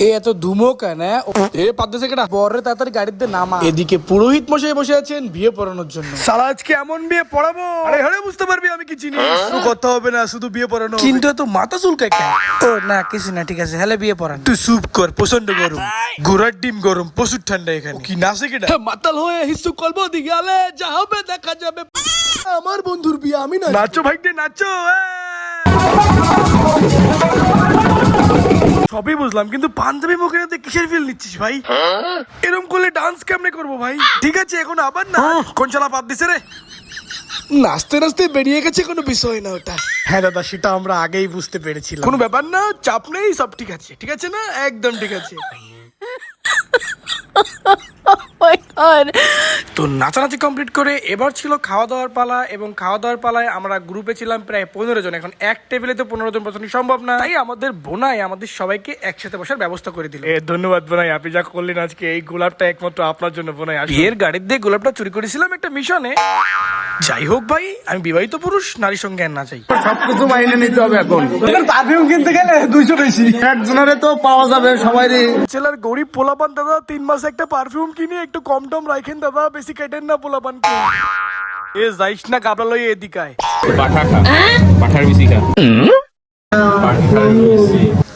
এ এত ধুমো কেন? এ পাদ্দেছে কেটা পরে তাড়াতাড়ি গাড়িতে নামা। এদিকে পুরোহিত মশাই বসে আছেন বিয়ে পড়ানোর জন্য। সালা আজকে এমন বিয়ে পড়াবো, আরে হরে বুঝতে পারবি আমি কি চিনি। শুধু কথা হবে না, শুধু বিয়ে পড়ানো। কিন্তু এত মাথা চুলকায় কেন? ও না কিছু না, ঠিক আছে, হলে বিয়ে পড়ান। তুই চুপ কর, প্রচন্ড গরম, ঘোড়ার ডিম গরম, প্রচুর ঠান্ডা এখানে। কি নাচে কেটা? মাতাল হয়ে হিসু করবো দিগালে যা হবে দেখা যাবে। আমার বন্ধুর বিয়ে আমি না। নাচো ভাইকে নাচো। সবই বুঝলাম, কিন্তু পাঞ্জাবি মুখে কিসের ফিল নিচ্ছিস ভাই? এরকম করলে ডান্স কেমনে করবো ভাই? ঠিক আছে এখন আবার না, কোন চালা বাদ দিছে রে? নাচতে নাচতে বেরিয়ে গেছে, কোনো বিষয় না ওটা। হ্যাঁ দাদা, সেটা আমরা আগেই বুঝতে পেরেছিলাম। কোনো ব্যাপার না, চাপ নেই, সব ঠিক আছে। ঠিক আছে না? একদম ঠিক আছে। তো নাচানাচি কমপ্লিট করে এবার ছিল খাওয়া দাওয়ার পালা, এবং খাওয়া দাওয়ার পালায় আমরা গ্রুপে ছিলাম প্রায় 15 জন। এখন এক টেবিলে তো 15 জন বসানো সম্ভব না, তাই আমাদের বোনাই আমাদের সবাইকে একসাথে বসার ব্যবস্থা করে দিল। ধন্যবাদ বোনাই, আপনি যা করলেন আজকে। এই গোলাপটা একমাত্র আপনার জন্য বোনাই। বিয়ের গাড়ির দিয়ে গোলাপটা চুরি করেছিলাম একটা মিশনে। যাই হোক ভাই, আমি বিবাহিত পুরুষ, নারীর সঙ্গে আর না চাই। সবকিছু মাইনে নিতে হবে। এখন পারফিউম কিনতে গেলে 200 বেশি, একজনের তো পাওয়া যাবে সবাইরই। ছেলের গরিব পোলাপান দাদা, 3 মাসে একটা পারফিউম কিনে একটু কম টম রাখেন দাদা, বেশি কেটেন না পোলাপানকে। এ যাইস না কাবলা লই এদিকায়। পাঠা খা, পাঠার বেশি খা।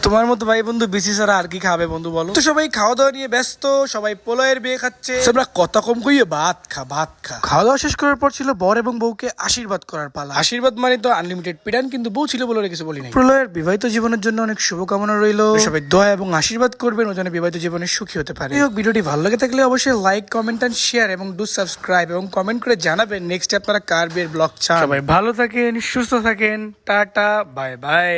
তোমার মতো ভাই বন্ধু বেশি ছাড়া আর কি খাবে বন্ধু বলো তো? সবাই খাওয়া দাওয়া নিয়ে ব্যস্ত, সবাই পোলাওয়ের বিয়ে খাচ্ছে। আমরা কথা কম কইয়ে ভাত খা ভাত খা। খাওয়া দাওয়া শেষ করার পর ছিল বর এবং বউকে আশীর্বাদ করার পালা। আশীর্বাদ মানে তো আনলিমিটেড পিটান, কিন্তু বউ ছিল বলে কিছু বলি নাই। প্রলয়ের বিবাহিত জীবনের জন্য অনেক শুভকামনা রইল। সবাই দোয়া এবং আশীর্বাদ করবেন ও যেন বিবাহিত জীবনে সুখী হতে পারে। এই হোক, ভিডিওটি ভালো লাগে থাকলে অবশ্যই লাইক, কমেন্ট এন্ড শেয়ার এবং ডু সাবস্ক্রাইব, এবং কমেন্ট করে জানাবেন নেক্সট আপনারা কার বিয়ের ব্লগ চান। সবাই ভালো থাকেন, সুস্থ থাকেন, টাটা, বাই বাই।